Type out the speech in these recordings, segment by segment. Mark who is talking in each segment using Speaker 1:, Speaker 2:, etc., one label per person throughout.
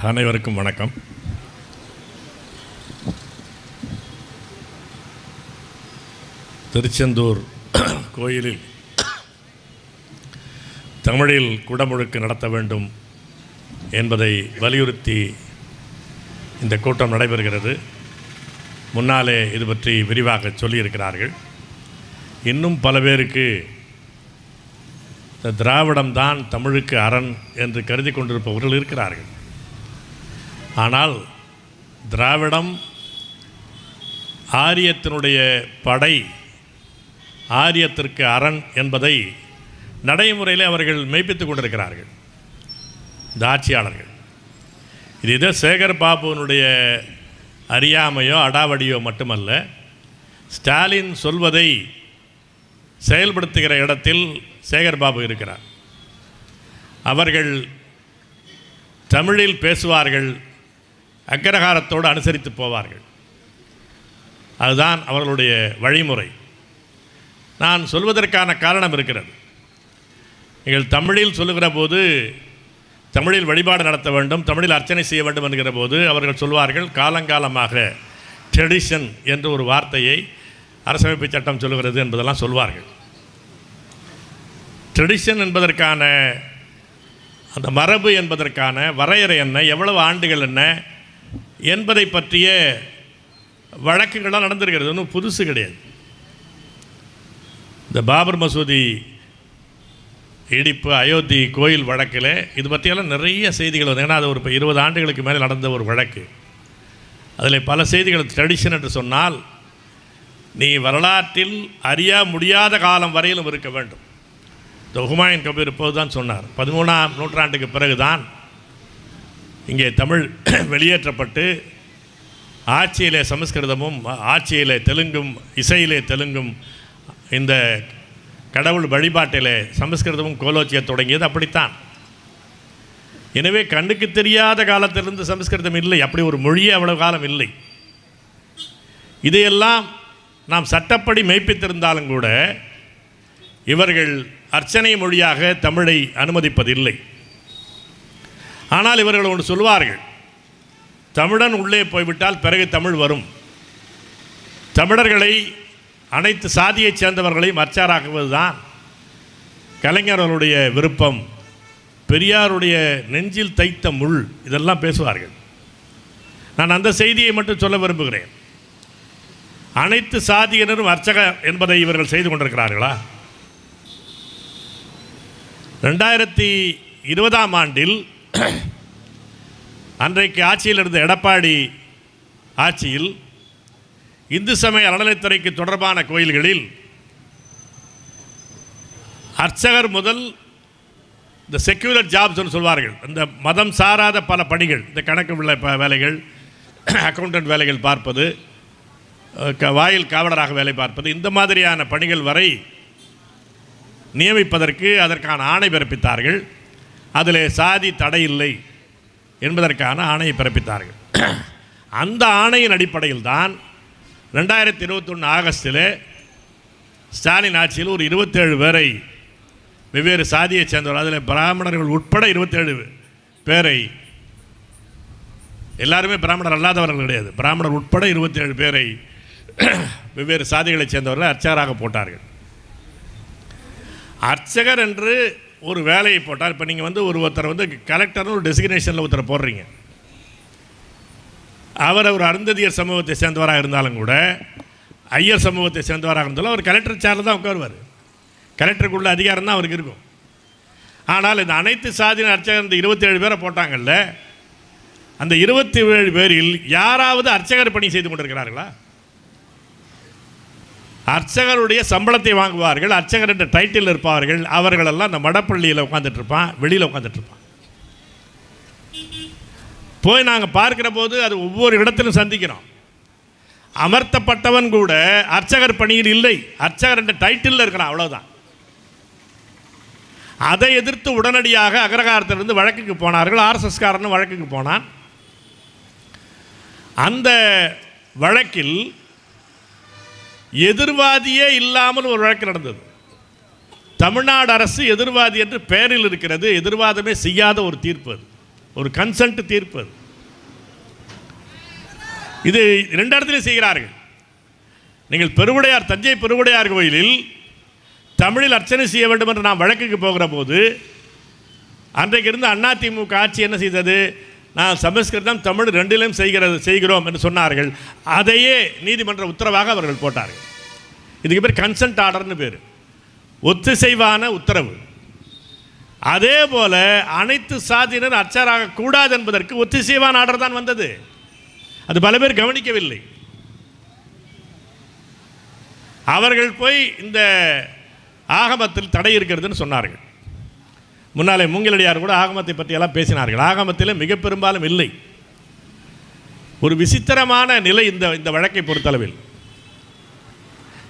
Speaker 1: அனைவருக்கும் வணக்கம். திருச்செந்தூர் கோயிலில் தமிழில் குடமுழுக்கு நடத்த வேண்டும் என்பதை வலியுறுத்தி இந்த கூட்டம் நடைபெறுகிறது. முன்னாலே இது பற்றி விரிவாக சொல்லியிருக்கிறார்கள். இன்னும் பல பேருக்கு இந்த திராவிடம்தான் தமிழுக்கு அரண் என்று கருதி கொண்டிருப்பவர்கள் இருக்கிறார்கள். ஆனால் திராவிடம் ஆரியத்தினுடைய படை, ஆரியத்திற்கு அரண் என்பதை நடைமுறையில் அவர்கள் மெய்ப்பித்துக் கொண்டிருக்கிறார்கள் இந்த ஆட்சியாளர்கள். இது ஏதோ சேகர் பாபுவினுடைய அறியாமையோ அடாவடியோ மட்டுமல்ல, ஸ்டாலின் சொல்வதை செயல்படுத்துகிற இடத்தில் சேகர் பாபு இருக்கிறார். அவர்கள் தமிழில் பேசுவார்கள், அக்கரகாரத்தோடு அனுசரித்து போவார்கள். அதுதான் அவர்களுடைய வழிமுறை. நான் சொல்வதற்கான காரணம் இருக்கிறது. நீங்கள் தமிழில் சொல்லுகிற போது, தமிழில் வழிபாடு நடத்த வேண்டும், தமிழில் அர்ச்சனை செய்ய வேண்டும் என்கிற போது அவர்கள் சொல்வார்கள், காலங்காலமாக ட்ரெடிஷன் என்ற ஒரு வார்த்தையை அரசமைப்பு சட்டம் சொல்லுகிறது என்பதெல்லாம் சொல்வார்கள். ட்ரெடிஷன் என்பதற்கான அந்த மரபு என்பதற்கான வரையறை என்ன, எவ்வளவு ஆண்டுகள் என்ன என்பதை பற்றிய வழக்குகளாக நடந்திருக்கிறது. ஒன்றும் புதுசு கிடையாது. இந்த பாபர் மசூதி இடிப்பு, அயோத்தி கோயில் வழக்கில் இது பற்றியெல்லாம் நிறைய செய்திகள் வந்து, ஏன்னா அது ஒரு 20 ஆண்டுகளுக்கு மேலே நடந்த ஒரு வழக்கு. அதில் பல செய்திகள். ட்ரெடிஷன் என்று சொன்னால் நீ வரலாற்றில் அறிய முடியாத காலம் வரையிலும் இருக்க வேண்டும். இந்த ஹுமாயூன் கபீர் இப்போது தான் சொன்னார், 13ஆம் நூற்றாண்டுக்கு பிறகுதான் இங்கே தமிழ் வெளியேற்றப்பட்டு ஆட்சியிலே சமஸ்கிருதமும், ஆட்சியிலே தெலுங்கும், இசையிலே தெலுங்கும், இந்த கடவுள் வழிபாட்டிலே சமஸ்கிருதமும் கோலோச்சிய தொடங்கியது. அப்படித்தான். எனவே கண்ணுக்கு தெரியாத காலத்திலிருந்து சமஸ்கிருதம் இல்லை, அப்படி ஒரு மொழியே அவ்வளவு காலம் இல்லை. இதையெல்லாம் நாம் சட்டப்படி மெய்ப்பித்திருந்தாலும் கூட இவர்கள் அர்ச்சனை மொழியாக தமிழை அனுமதிப்பதில்லை. ஆனால் இவர்கள் ஒன்று சொல்வார்கள், தமிழன் உள்ளே போய்விட்டால் பிறகு தமிழ் வரும். தமிழர்களை, அனைத்து சாதியைச் சேர்ந்தவர்களையும் அர்ச்சகராக்குவதுதான் கலைஞர்களுடைய விருப்பம், பெரியாருடைய நெஞ்சில் தைத்த முள், இதெல்லாம் பேசுவார்கள். நான் அந்த செய்தியை மட்டும் சொல்ல விரும்புகிறேன். அனைத்து சாதியினரும் அர்ச்சகர் என்பதை இவர்கள் செய்து கொண்டிருக்கிறார்களா? 2020ஆம் ஆண்டில் அன்றைக்கு ஆட்சியில் இருந்த எடப்பாடி ஆட்சியில் இந்து சமய அறநிலைத்துறைக்கு தொடர்பான கோயில்களில் அர்ச்சகர் முதல் இந்த செக்யூலர் ஜாப்ஸ்னு சொல்வார்கள், இந்த மதம் சாராத பல பணிகள், இந்த கணக்கு வேலைகள், அக்கௌண்டன்ட் வேலைகள் பார்ப்பது, வாயில் காவலராக வேலை பார்ப்பது, இந்த மாதிரியான பணிகள் வரை நியமிப்பதற்கு அதற்கான ஆணை பிறப்பித்தார்கள். அதில் சாதி தடை இல்லை என்பதற்கான ஆணையை பிறப்பித்தார்கள். அந்த ஆணையின் அடிப்படையில் தான் 2021 ஆகஸ்டில் ஸ்டாலின் ஆட்சியில் ஒரு 27 பேரை, வெவ்வேறு சாதியைச் சேர்ந்தவர், அதில் பிராமணர்கள் உட்பட 27 பேரை, எல்லாருமே பிராமணர் அல்லாதவர்கள் கிடையாது, பிராமணர் உட்பட 27 பேரை வெவ்வேறு சாதிகளைச் சேர்ந்தவர்கள் அர்ச்சகராக போட்டார்கள். அர்ச்சகர் என்று ஒரு வேலையை போட்டார். இப்போ நீங்கள் வந்து ஒருத்தர் வந்து கலெக்டர்னு ஒரு டெசிக்னேஷனில் ஒருத்தரை போடுறீங்க. அவர் ஒரு அருந்ததியர் சமூகத்தை சேர்ந்தவராக இருந்தாலும் கூட, ஐயர் சமூகத்தை சேர்ந்தவராக இருந்தாலும் அவர் கலெக்டர் சேரில் தான் உட்காருவார். கலெக்டருக்குள்ள அதிகாரம் தான் அவருக்கு இருக்கும். ஆனால் இந்த அனைத்து சாதியின் அர்ச்சகர் இந்த 27 பேரை போட்டாங்கல்ல, அந்த 27 பேரில் யாராவது அர்ச்சகர் பணி செய்து கொண்டிருக்கிறார்களா? அர்ச்சகருடைய சம்பளத்தை வாங்குவார்கள், அர்ச்சகர் என்ற டைட்டில் இருப்பார்கள். அவர்களெல்லாம் அந்த மடப்பள்ளியில் உட்காந்துட்டு இருப்பான், வெளியில் உட்காந்துட்டு இருப்பான். போய் நாங்கள் பார்க்கிற போது அது ஒவ்வொரு இடத்திலும் சந்திக்கிறோம். அமர்த்தப்பட்டவன் கூட அர்ச்சகர் பணியில் இல்லை, அர்ச்சகர் என்ற டைட்டில் இருக்கிறான், அவ்வளோதான். அதை எதிர்த்து உடனடியாக அக்ரஹாரத்திலிருந்து வழக்குக்கு போனார்கள். ஆர்எஸ்எஸ்காரன் வழக்குக்கு போனான். அந்த வழக்கில் எதிர்வாதியே இல்லாமல் ஒரு வழக்கு நடந்தது. தமிழ்நாடு அரசு எதிர்வாதி என்று பெயரில் இருக்கிறது, எதிர்வாதமே செய்யாத ஒரு தீர்ப்பு அது. ஒரு கன்சென்ட் தீர்ப்பு. இது 2 இடத்துலையும் செய்கிறார்கள். நீங்கள் பெருவுடையார், தஞ்சை பெருவுடையார் கோயிலில் தமிழில் அர்ச்சனை செய்ய வேண்டும் என்று நாம் வழக்குக்கு போகிற போது அன்றைக்கு இருந்த அதிமுக ஆட்சி என்ன செய்தது? நான் சமஸ்கிருதம் தமிழ் 2லையும் செய்கிறோம் என்று சொன்னார்கள். அதையே நீதிமன்ற உத்தரவாக அவர்கள் போட்டார்கள். இதுக்கு பேர் கன்சென்ட் ஆர்டர்னு பேர், ஒத்திசைவான உத்தரவு. அதே போல அனைத்து சாதியினர் அர்ச்சகராக கூடாது என்பதற்கு ஒத்திசைவான ஆர்டர் தான் வந்தது. அது பல பேர் கவனிக்கவில்லை. அவர்கள் போய் இந்த ஆகமத்தில் தடை இருக்கிறதுன்னு சொன்னார்கள். முன்னாலே மூங்கிலடியார் கூட ஆகமத்தை பற்றியெல்லாம் பேசினார்கள். ஆகமத்தில் மிக பெரும்பாலும் இல்லை. ஒரு விசித்திரமான நிலை இந்த வழக்கை பொறுத்தளவில்.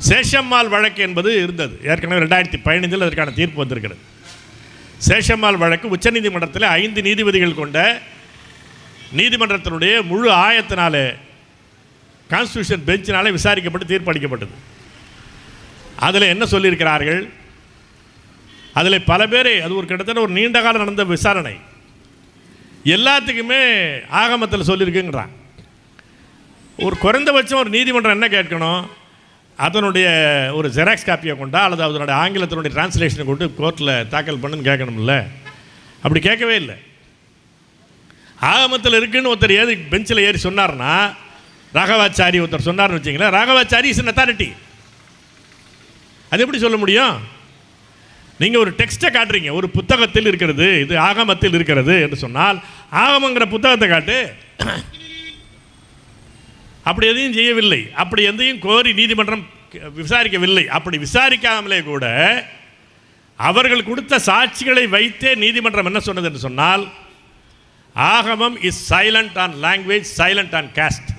Speaker 1: சேஷம்மாள் வழக்கு என்பது இருந்தது. ஏற்கனவே 2015 அதற்கான தீர்ப்பு வந்திருக்கிறது. சேஷம்மாள் வழக்கு உச்சநீதிமன்றத்தில் 5 நீதிபதிகள் கொண்ட நீதிமன்றத்தினுடைய முழு ஆயத்தினாலே, கான்ஸ்டியூஷன் பெஞ்சினாலே விசாரிக்கப்பட்டு தீர்ப்பளிக்கப்பட்டது. அதில் என்ன சொல்லியிருக்கிறார்கள்? அதில் பல பேரை, அது ஒரு கிட்டத்தட்ட ஒரு நீண்ட காலம் நடந்த விசாரணை, எல்லாத்துக்குமே ஆகமத்தில் சொல்லியிருக்குங்கிறான். ஒரு குறைந்தபட்சம் ஒரு நீதிமன்றம் என்ன கேட்கணும்? அதனுடைய ஒரு ஜெராக்ஸ் காப்பியை கொண்டா அல்லது அதனுடைய ஆங்கிலத்தினுடைய டிரான்ஸ்லேஷனை கொண்டு கோர்ட்டில் தாக்கல் பண்ணுன்னு கேட்கணும்ல. அப்படி கேட்கவே இல்லை. ஆகமத்தில் இருக்குன்னு ஒருத்தர் ஏறி பெஞ்சில் ஏறி சொன்னார்னா, ராகவாச்சாரி ஒருத்தர் சொன்னார்னு வச்சிங்களேன், ராகவாச்சாரி இஸ் an authority. அது எப்படி சொல்ல முடியும்? நீங்கள் ஒரு டெக்ஸ்ட்டை காட்டுறீங்க, ஒரு புத்தகத்தில் இருக்கிறது, இது ஆகமத்தில் இருக்கிறது என்று சொன்னால் ஆகமங்கிற புத்தகத்தை காட்டு. அப்படி எதையும் செய்யவில்லை. அப்படி எதையும் கோரி நீதிமன்றம் விசாரிக்கவில்லை. அப்படி விசாரிக்காமலே கூட அவர்கள் கொடுத்த சாட்சிகளை வைத்தே நீதிமன்றம் என்ன சொன்னது என்று சொன்னால், ஆகமம் is silent on language, silent on caste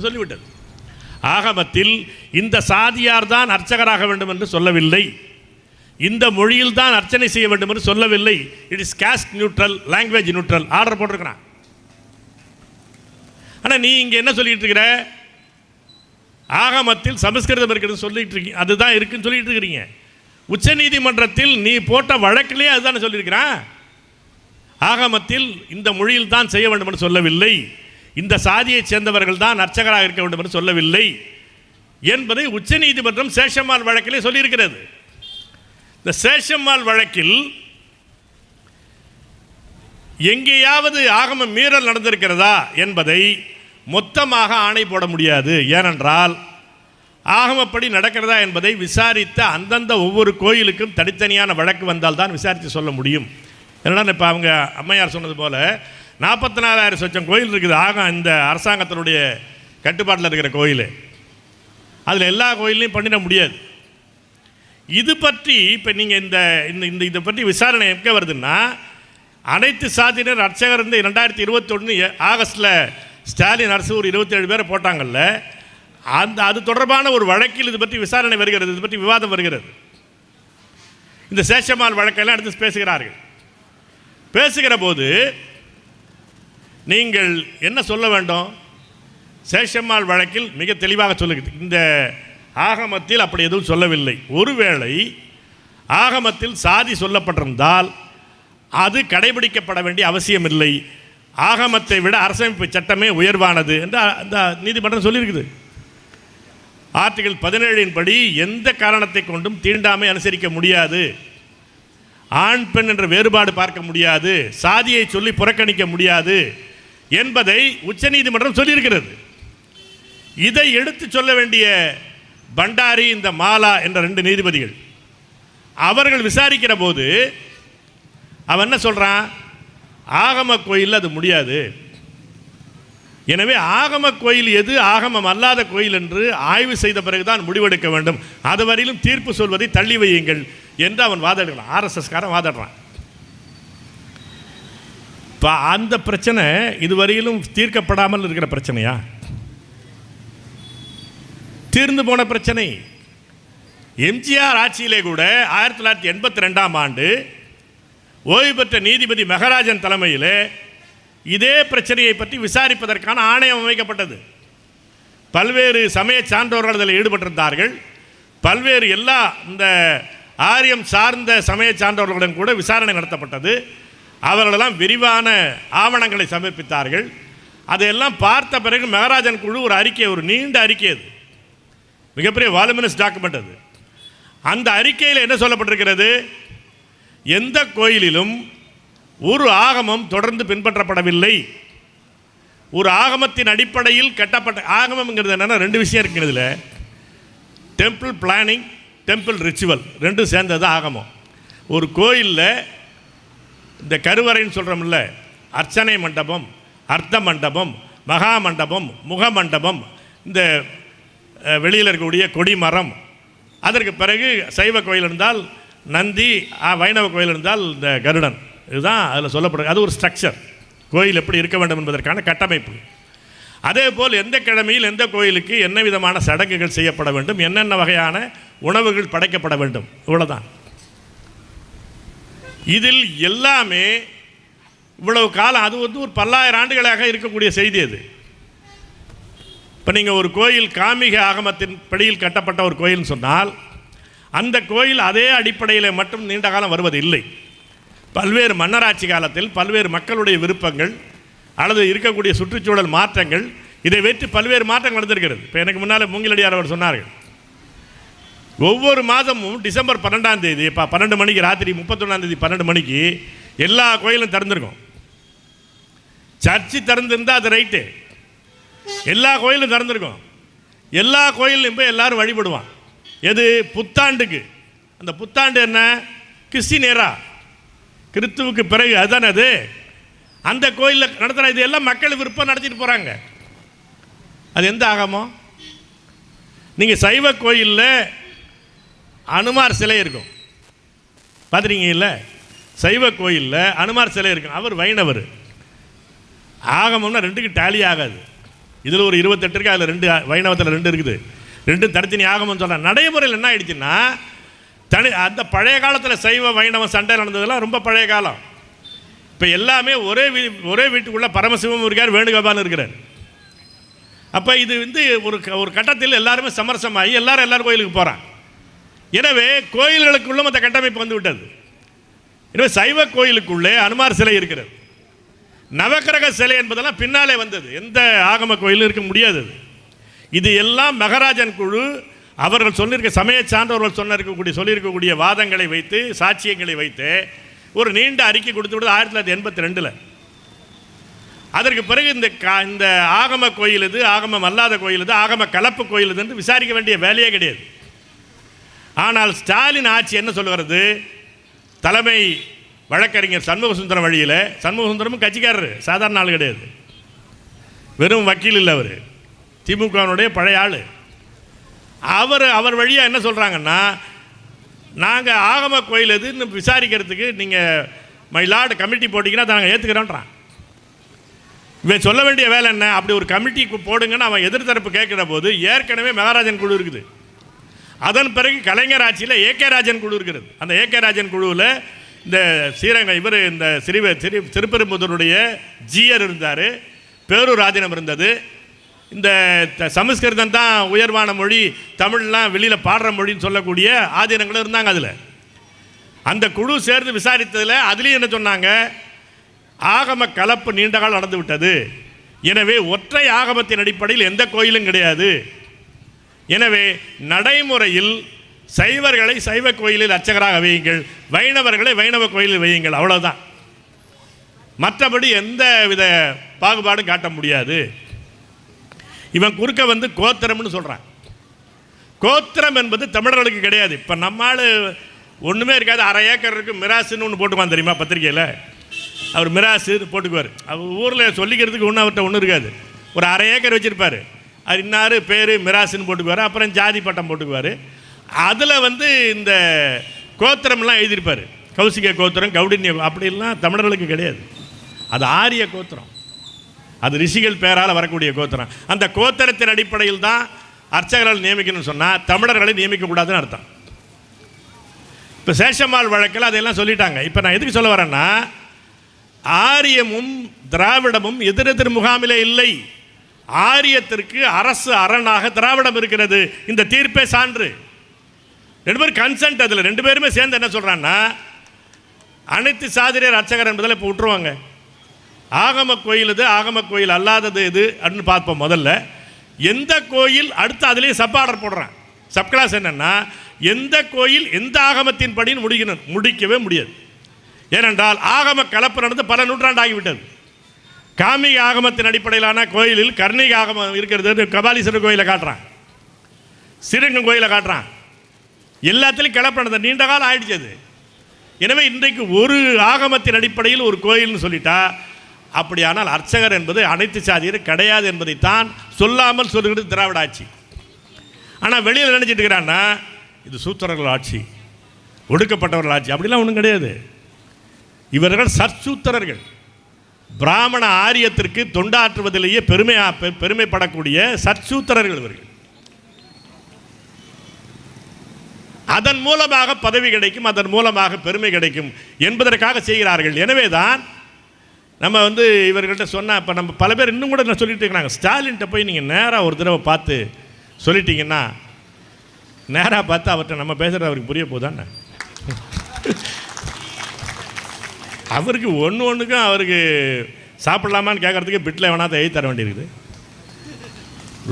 Speaker 1: சொல்லிவிட்டது. ஆகமத்தில் இந்த சாதியார் தான் அர்ச்சகராக வேண்டும் என்று சொல்லவில்லை, இந்த மொழியில் தான் அர்ச்சனை செய்ய வேண்டும் என்று சொல்லவில்லை. It is caste neutral, language neutral order போட்டிருக்கிறான். ஆனால் நீ இங்கே என்ன சொல்லிட்டு இருக்கிற? ஆகமத்தில் சமஸ்கிருதம் இருக்கிறது சொல்லிட்டு இருக்கீங்க, அதுதான் இருக்குன்னு சொல்லிட்டு இருக்கிறீங்க. உச்ச நீதிமன்றத்தில் நீ போட்ட வழக்கிலே அதுதானே சொல்லியிருக்கிறான். ஆகமத்தில் இந்த மொழியில் தான் செய்ய வேண்டும் என்று சொல்லவில்லை, இந்த சாதியைச் சேர்ந்தவர்கள் தான் அர்ச்சகராக இருக்க வேண்டும் என்று சொல்லவில்லை என்பதை உச்ச நீதிமன்றம் சேஷம்மாள் வழக்கிலே சொல்லியிருக்கிறது. இந்த சேஷம்மாள் வழக்கில் எங்கேயாவது ஆகம மீறல் நடந்திருக்கிறதா என்பதை மொத்தமாக ஆணை போட முடியாது. ஏனென்றால் ஆகமப்படி நடக்கிறதா என்பதை விசாரித்த அந்தந்த ஒவ்வொரு கோயிலுக்கும் தனித்தனியான வழக்கு வந்தால் தான் விசாரித்து சொல்ல முடியும். என்னன்னா, இப்போ அவங்க அம்மையார் சொன்னது போல் 44,000 சொச்சம் கோயில் இருக்குது இந்த அரசாங்கத்தினுடைய கட்டுப்பாட்டில் இருக்கிற கோயில். அதில் எல்லா கோயிலையும் பண்ணிட முடியாது. இது பற்றி இப்போ நீங்கள் இந்த இதை பற்றி விசாரணை எங்கே வருதுன்னா, அனைத்து சாதியினர் அர்ச்சகர் 2021 ஆகஸ்டில் ஸ்டாலின் அரசு ஒரு 27 பேரை போட்டாங்கல்ல, அது தொடர்பான ஒரு வழக்கில் இது பற்றி விசாரணை வருகிறது, இது பற்றி விவாதம் வருகிறது. இந்த சேஷம்மாள் வழக்கெல்லாம் எடுத்து பேசுகிறார்கள். பேசுகிற போது நீங்கள் என்ன சொல்ல வேண்டும்? சேஷம்மாள் வழக்கில் மிக தெளிவாக சொல்லுகிறது, இந்த ஆகமத்தில் அப்படி எதுவும் சொல்லவில்லை. ஒருவேளை ஆகமத்தில் சாதி சொல்லப்பட்டிருந்தால் அது கடைபிடிக்கப்பட வேண்டிய அவசியம் இல்லை, ஆகமத்தை விட அரசமைப்பு சட்டமே உயர்வானது என்று அந்த நீதிமன்றம் சொல்லியிருக்குது. ஆர்டிகல் 17 படி எந்த காரணத்தை கொண்டும் தீண்டாமை அனுசரிக்க முடியாது, ஆண் பெண் என்ற வேறுபாடு பார்க்க முடியாது, சாதியை சொல்லி புறக்கணிக்க முடியாது என்பதை உச்ச நீதிமன்றம் சொல்லியிருக்கிறது. இதை எடுத்து சொல்ல வேண்டிய பண்டாரி, இந்த மாலா என்ற 2 நீதிபதிகள் அவர்கள் விசாரிக்கிற போது அவன் என்ன சொல்கிறான்? ஆகம கோயில் அது முடியாது, எனவே ஆகம கோயில் எது, ஆகமம் அல்லாத கோயில் என்று ஆய்வு செய்த பிறகுதான் முடிவெடுக்க வேண்டும், அதுவரையிலும் தீர்ப்பு சொல்வதை தள்ளி வையுங்கள் என்று அவன் வாதாடுகிறான். ஆர்எஸ்எஸ்காரன் வாதாடுறான். இப்போ அந்த பிரச்சனை இதுவரையிலும் தீர்க்கப்படாமல் இருக்கிற பிரச்சனையா? தீர்ந்து போன பிரச்சனை. எம்ஜிஆர் ஆட்சியிலே கூட 1982ஆம் ஆண்டு ஓய்வு பெற்ற நீதிபதி மெகராஜன் தலைமையில் இதே பிரச்சனையை பற்றி விசாரிப்பதற்கான ஆணையம் அமைக்கப்பட்டது. பல்வேறு சமய சான்றோர்கள் அதில் ஈடுபட்டிருந்தார்கள். பல்வேறு எல்லா இந்த ஆரியம் சார்ந்த சமய சான்றோர்களுடன் கூட விசாரணை நடத்தப்பட்டது. அவர்களெல்லாம் விரிவான ஆவணங்களை சமர்ப்பித்தார்கள். அதையெல்லாம் பார்த்த பிறகு மகாராஜன் குழு ஒரு அறிக்கை, ஒரு நீண்ட அறிக்கை, அது மிகப்பெரிய வால்யூமினஸ் டாக்குமெண்ட். அது அந்த அறிக்கையில் என்ன சொல்லப்பட்டிருக்கிறது? எந்த கோயிலிலும் ஒரு ஆகமம் தொடர்ந்து பின்பற்றப்படவில்லை. ஒரு ஆகமத்தின் அடிப்படையில் கட்டப்பட்ட ஆகமம்ங்கிறது என்னென்னா ரெண்டு விஷயம் இருக்கிறதுல, டெம்பிள் பிளானிங், டெம்பிள் ரிச்சுவல் ரெண்டும் சேர்ந்தது ஆகமம். ஒரு கோயிலில் இந்த கருவறைன்னு சொல்கிறோம்ல, அர்ச்சனை மண்டபம், அர்த்த மண்டபம், மகா மண்டபம், முக மண்டபம், இந்த வெளியில் இருக்கக்கூடிய கொடிமரம், அதற்கு பிறகு சைவ கோயில் இருந்தால் நந்தி, வைணவ கோயில் இருந்தால் இந்த கருடன், இதுதான் அதில் சொல்லப்படுறது. அது ஒரு ஸ்ட்ரக்சர், கோயில் எப்படி இருக்க வேண்டும் என்பதற்கான கட்டமைப்பு. அதே போல் எந்த கிழமையில் எந்த கோயிலுக்கு என்ன விதமான சடங்குகள் செய்யப்பட வேண்டும், என்னென்ன வகையான உணவுகள் படைக்கப்பட வேண்டும், இவ்வளோதான். இதில் எல்லாமே இவ்வளவு காலம், அது வந்து ஒரு பல்லாயிரம் ஆண்டுகளாக இருக்கக்கூடிய செய்தி. அது இப்போ நீங்கள் ஒரு கோயில் காமிக ஆகமத்தின் படியில் கட்டப்பட்ட ஒரு கோயில்னு சொன்னால் அந்த கோயில் அதே அடிப்படையில் மட்டும் நீண்ட காலம் வருவது இல்லை. பல்வேறு மன்னராட்சி காலத்தில் பல்வேறு மக்களுடைய விருப்பங்கள் அல்லது இருக்கக்கூடிய சுற்றுச்சூழல் மாற்றங்கள், இதை வைத்து பல்வேறு மாற்றங்கள் நடந்திருக்கிறது. இப்போ எனக்கு முன்னால் மூங்கிலடியார் அவர் சொன்னார்கள், ஒவ்வொரு மாதமும் டிசம்பர் 12ஆம் தேதி, இப்போ 12 மணிக்கு, ராத்திரி 31ஆம் தேதி 12 மணிக்கு எல்லா கோயிலும் திறந்துருக்கும். சர்ச்சு திறந்துருந்தால் அது ரைட்டு, எல்லா கோயிலும் திறந்துருக்கும். எல்லா கோயிலும் போய் எல்லாரும் வழிபடுவான். எது? புத்தாண்டுக்கு. அந்த புத்தாண்டு என்ன? கிறிஸ்டினேரா, கிறிஸ்துவுக்கு பிறகு, அதுதானே அது. அந்த கோயிலில் நடத்துகிற இது எல்லாம் மக்கள் விருப்பம் நடத்திட்டு போகிறாங்க. அது எந்த ஆகமம்? நீங்கள் சைவ கோயிலில் அனுமார் சிலை இருக்கும், பார்த்துருக்கீங்கல்ல? சைவ கோயிலில் அனுமார் சிலை இருக்கும், அவர் வைணவர். ஆகமம்னா ரெண்டுக்கு டேலி ஆகாது. இதில் ஒரு 28 இருக்குது, அதில் 2 வைணவத்தில் 2 இருக்குது, 2 தனித்தனி ஆகமம்னு சொல்கிறேன். நடைமுறையில் என்ன ஆயிடுச்சுன்னா, அந்த பழைய காலத்தில் சைவ வைணவம் சண்டை நடந்ததெல்லாம் ரொம்ப பழைய காலம். இப்போ எல்லாமே ஒரே வீட்டுக்குள்ளே பரமசிவம் இருக்கார், வேணுகோபாலும் இருக்கிறார். அப்போ இது வந்து ஒரு கட்டத்தில் எல்லாருமே சமரசமாகி எல்லாரும் கோயிலுக்கு போகிறாங்க. எனவே கோயில்களுக்குள்ளும் அந்த கட்டமைப்பு வந்து விட்டது. எனவே சைவ கோயிலுக்குள்ளே அனுமார் சிலை இருக்கிறது. நவக்கிரக சிலை என்பதெல்லாம் பின்னாலே வந்தது, எந்த ஆகம கோயிலும் இருக்க முடியாது. இது எல்லாம் மகாராஜன் குழு அவர்கள் சொல்லியிருக்க சமய சான்றவர்கள் சொல்லியிருக்கக்கூடிய வாதங்களை வைத்து, சாட்சியங்களை வைத்து ஒரு நீண்ட அறிக்கை கொடுத்து விடுது 1982. அதற்கு பிறகு இந்த ஆகம கோயில் இது, ஆகமம் அல்லாத கோயில் இது, ஆகம கலப்பு கோயில் இது என்று விசாரிக்க வேண்டிய வேலையே கிடையாது. ஆனால் ஸ்டாலின் ஆட்சி என்ன சொல்லுகிறது? தலைமை வழக்கறிஞர் சண்முகசுந்தரம் வழியில், சண்முகசுந்தரமும் கட்சிக்காரர், சாதாரண ஆள் கிடையாது, வெறும் வக்கீல் இல்லை, அவர் திமுகனுடைய பழைய ஆள். அவர் வழியாக என்ன சொல்கிறாங்கன்னா, நாங்கள் ஆகம கோயில் எதுன்னு விசாரிக்கிறதுக்கு நீங்கள் மைலார்டு கமிட்டி போட்டிங்கன்னா நாங்கள் ஏற்றுக்கிறோன்றான். இவன் சொல்ல வேண்டிய வேலை என்ன? அப்படி ஒரு கமிட்டி போடுங்கன்னு அவன் எதிர்த்தரப்பு கேட்குற போது ஏற்கனவே மகாராஜன் குழு இருக்குது. அதன் பிறகு கலைஞர் ஆட்சியில் ஏகே ராஜன் குழு இருக்கிறது. அந்த ஏகே ராஜன் குழுவில் இந்த இந்த திருப்பெரும்புதூருடைய ஜியர் இருந்தார், பேரூர் ஆதீனம் இருந்தது. இந்த சமஸ்கிருதம் தான் உயர்வான மொழி, தமிழ்லாம் வெளியில் பாடுற மொழின்னு சொல்லக்கூடிய ஆதீனங்களும் இருந்தாங்க. அதில் அந்த குழு சேர்ந்து விசாரித்ததில் அதுலேயும் என்ன சொன்னாங்க? ஆகம கலப்பு நீண்ட காலம் நடந்து விட்டது. எனவே ஒற்றை ஆகமத்தின் அடிப்படையில் எந்த கோயிலும் கிடையாது. எனவே நடைமுறையில் சைவர்களை சைவ கோயிலில் அர்ச்சகராக வையுங்கள், வைணவர்களை வைணவ கோயிலில் வையுங்கள், அவ்வளோதான். மற்றபடி எந்த வித பாகுபாடும் காட்ட முடியாது. இவன் குறுக்க வந்து கோத்திரம்னு சொல்கிறான். கோத்திரம் என்பது தமிழர்களுக்கு கிடையாது. இப்போ நம்மால் ஒன்றுமே இருக்காது, 1/2 ஏக்கர் இருக்குது, மிராசுன்னு ஒன்று போட்டுக்குவான் தெரியுமா பத்திரிக்கையில்? அவர் மிராசு போட்டுக்குவார். அவர் ஊரில் சொல்லிக்கிறதுக்கு ஒன்றும் அவர்கிட்ட ஒன்றும் இருக்காது. ஒரு 1/2 ஏக்கர் வச்சுருப்பார், அது இன்னார் பேர் மிராசுன்னு போட்டுக்குவார், அப்புறம் ஜாதி பட்டம் போட்டுக்குவார். அதில் வந்து இந்த கோத்திரம்லாம் எழுதியிருப்பார், கௌசிக கோத்திரம், கௌடின்ய, அப்படிலாம் தமிழர்களுக்கு கிடையாது. அது ஆரிய கோத்திரம், அது ரிஷிகள் பேரால் வரக்கூடிய கோத்திரம். அந்த கோத்திரத்தின் அடிப்படையில் தான் அர்ச்சகர்கள் நியமிக்கணும்னு சொன்னால் தமிழர்களை நியமிக்கக்கூடாதுன்னு அர்த்தம். இப்போ சேஷம்மாள் வழக்கில் அதையெல்லாம் சொல்லிட்டாங்க. இப்போ நான் எதுக்கு சொல்ல வரேன்னா, ஆரியமும் திராவிடமும் எதிரெதிர் முகாமிலே இல்லை. ஆரியத்திற்கு அரசு அரணாக திராவிடம் இருக்கிறது. இந்த தீர்ப்பே சான்று. 2 பேரும் கன்சென்ட். அதில் 2 பேருமே சேர்ந்து என்ன சொல்கிறான்னா, அனைத்து சாதிரியர் அர்ச்சகர் என்பதில் இப்போ விட்டுருவாங்க. ஆகம கோயில் இது, ஆகம கோயில் அல்லாதது இது அப்படின்னு பார்ப்போம். முதல்ல எந்த கோயில், அடுத்து அதுலேயே சப் ஆர்டர் போடுறான். சப் கிளாஸ் என்னென்னா, எந்த கோயில் எந்த ஆகமத்தின் படின்னு முடிக்கவே முடியாது. ஏனென்றால் ஆகம கலப்பு நடந்து பல நூற்றாண்டு ஆகிவிட்டது. காமிக ஆகமத்தின் அடிப்படையிலான கோயிலில் கர்ணிக ஆகமம் இருக்கிறது. கபாலீஸ்வரர் கோயிலை காட்டுறான், ஸ்ரீரங்கம் கோயிலை காட்டுறான். எல்லாத்திலையும் கலப்பு நடந்த நீண்ட காலம் ஆயிடுச்சு அது. எனவே இன்றைக்கு ஒரு ஆகமத்தின் அடிப்படையில் ஒரு கோயில்னு சொல்லிட்டா, அப்படியானால் அர்ச்சகர் என்பது அனைத்து சாதியர் கிடையாது என்பதைத்தான் சொல்லாமல் சொல்லுகிறது திராவிட ஆட்சி. ஆனால் வெளியில் நினைச்சிட்டு இருக்கிறான்னா இது சூத்திரர்கள் ஆட்சி, ஒடுக்கப்பட்டவர்கள் ஆட்சி. அப்படிலாம் ஒன்றும் கிடையாது. இவர்கள் சற்சூத்திரர்கள். பிராமண ஆரியத்திற்கு தொண்டாற்றுவதிலேயே பெருமைப்படக்கூடிய சற்சூத்திரர்கள் இவர்கள். அதன் மூலமாக பதவி கிடைக்கும், அதன் மூலமாக பெருமை கிடைக்கும் என்பதற்காக செய்கிறார்கள். எனவே தான் நம்ம இவர்கள்ட்ட சொன்னால், இப்போ நம்ம பல பேர் இன்னும் கூட நான் சொல்லிட்டு இருக்கிறாங்க, ஸ்டாலின்கிட்ட போய் நீங்கள் நேராக ஒரு தடவை பார்த்து சொல்லிட்டீங்கன்னா, நேராக பார்த்து அவர்கிட்ட நம்ம பேசுகிறது அவருக்கு புரிய போதானே. அவருக்கு ஒன்றுக்கும் அவருக்கு சாப்பிடலாமான்னு கேட்குறதுக்கு பிட்டில் வேணாத்த எழுதி தர வேண்டியிருக்குது.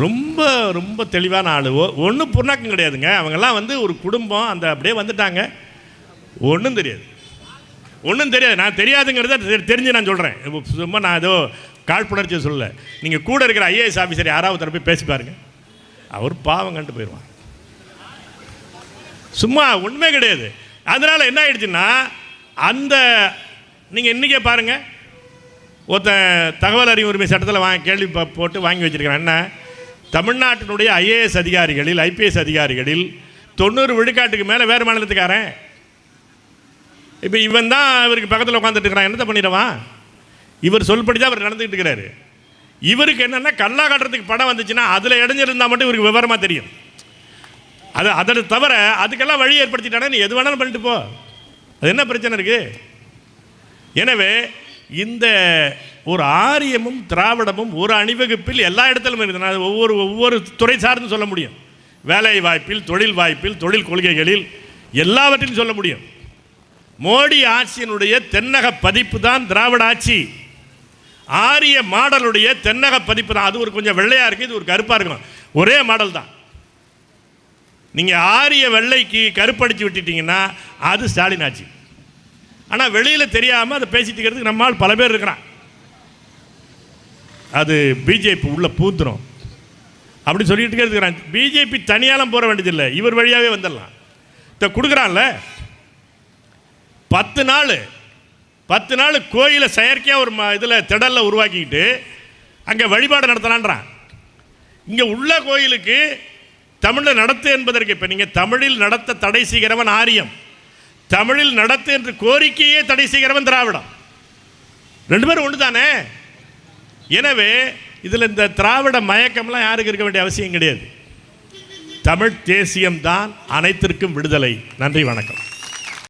Speaker 1: ரொம்ப ரொம்ப தெளிவான ஆள். ஒன்றும் புண்ணாக்கம் கிடையாதுங்க. அவங்கெல்லாம் ஒரு குடும்பம், அந்த அப்படியே வந்துட்டாங்க. ஒன்றும் தெரியாது, ஒன்றும் தெரியாது. நான் தெரியாதுங்கிறத தெரிஞ்சு நான் சொல்கிறேன். சும்மா நான் ஏதோ காழ்ப்புணர்ச்சியை சொல்லலை. நீங்கள் கூட இருக்கிற ஐஏஎஸ் ஆஃபீஸர் யாராவது தரப்பி பேசி பாருங்க, அவர் பாவம் கண்டு போயிடுவான். சும்மா உண்மை கிடையாது. அதனால் என்ன ஆயிடுச்சுன்னா, அந்த நீங்கள் இன்றைக்கே பாருங்கள், ஒருத்தன் தகவல் அறிவு உரிமை சட்டத்தில் கேள்வி போட்டு வாங்கி வச்சுருக்கிறேன். என்ன, தமிழ்நாட்டினுடைய ஐஏஎஸ் அதிகாரிகளில், ஐபிஎஸ் அதிகாரிகளில் 90 விழுக்காட்டுக்கு மேலே வேறு மாநிலத்துக்காரன். இப்போ இவன் தான் இவருக்கு பக்கத்தில் உட்காந்துட்டு இருக்கிறான். என்னத்தை பண்ணிடுவான்? இவர் சொல்படி தான் அவர் நடந்துக்கிட்டு இருக்கிறாரு. இவருக்கு என்னென்னா, கல்லா காட்டுறதுக்கு படம் வந்துச்சுன்னா அதில் இடைஞ்சிருந்தால் மட்டும் இவருக்கு விவரமாக தெரியும். அதை தவிர அதுக்கெல்லாம் வழி ஏற்படுத்திட்டானே, நீ எது வேணாலும் பண்ணிட்டு போ, அது என்ன பிரச்சனை இருக்குது? எனவே இந்த ஒரு ஆரியமும் திராவிடமும் ஒரு அணிவகுப்பில் எல்லா இடத்திலும் இருக்குது. அது ஒவ்வொரு துறை சார்ந்து சொல்ல முடியும். வேலை வாய்ப்பில், தொழில் வாய்ப்பில், தொழில் கொள்கைகளில் எல்லாவற்றிலும் சொல்ல முடியும். மோடி ஆட்சியினுடைய தென்னக பதிப்பு தான் திராவிட ஆட்சி. ஆரிய மாடலுடைய தென்னக பதிப்பு தான். அது ஒரு கொஞ்சம் வெள்ளையாக இருக்குது, இது ஒரு கருப்பாக இருக்கணும். ஒரே மாடல் தான். நீங்கள் ஆரிய வெள்ளைக்கு கருப்படிச்சு விட்டுட்டீங்கன்னா அது ஸ்டாலின் ஆட்சி. ஆனால் வெளியில் தெரியாமல் அதை பேசிட்டு இருக்கிறதுக்கு நம்மால் பல பேர் இருக்கிறான். அது பிஜேபி உள்ள பூத்துரும் அப்படி சொல்லிட்டு இருக்கிறான். பிஜேபி தனியாலும் போக வேண்டியதில்லை, இவர் வழியாகவே வந்துடலாம். இதை கொடுக்குறான்ல, 10 நாள் கோயிலை செயற்கையாக ஒரு இதில் திடலில் உருவாக்கிக்கிட்டு அங்கே வழிபாடு நடத்தலான்றான். இங்கே உள்ள கோயிலுக்கு தமிழில் நடத்து என்பதற்கு, இப்போ நீங்கள் தமிழில் நடத்த தடை செய்கிறவன் ஆரியம், தமிழில் நடத்து என்று கோரிக்கையே தடை செய்கிறவன் திராவிடம். 2 பேரும் ஒன்று தானே. எனவே இதில் இந்த திராவிட மயக்கம்லாம் யாருக்கு இருக்க வேண்டிய அவசியம் கிடையாது. தமிழ் தேசியம்தான் அனைத்திற்கும் விடுதலை. நன்றி, வணக்கம்.